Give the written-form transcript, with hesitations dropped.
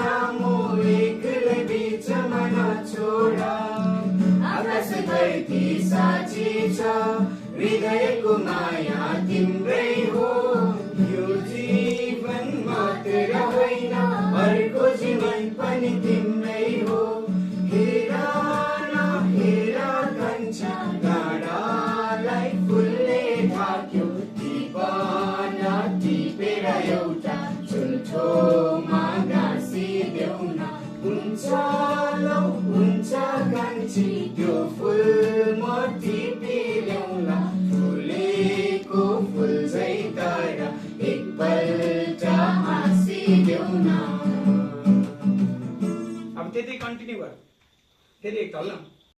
लामो एक्लै बिचमा नछोड आकाश धरती साक्षी छ हृदयको माया तिम्रै हो यो जीवन मात्र होइन अर्को जीवन पनि तिम्रै हो हेर न हेर कान्छा डाँडालाई फुलले ढाक्यो टिपन टिपेर एउटा चुल्ठोमा गाँसिदेऊ न हुन्छ लौ हुन्छ कान्छी त्यो फुल म टिपिल्याउँला फुलेको फुल चाहिँ तर एकपल्ट हाँसिदेऊ न। अब त्यति कन्टिन्यू गर फेरि एकताल ल।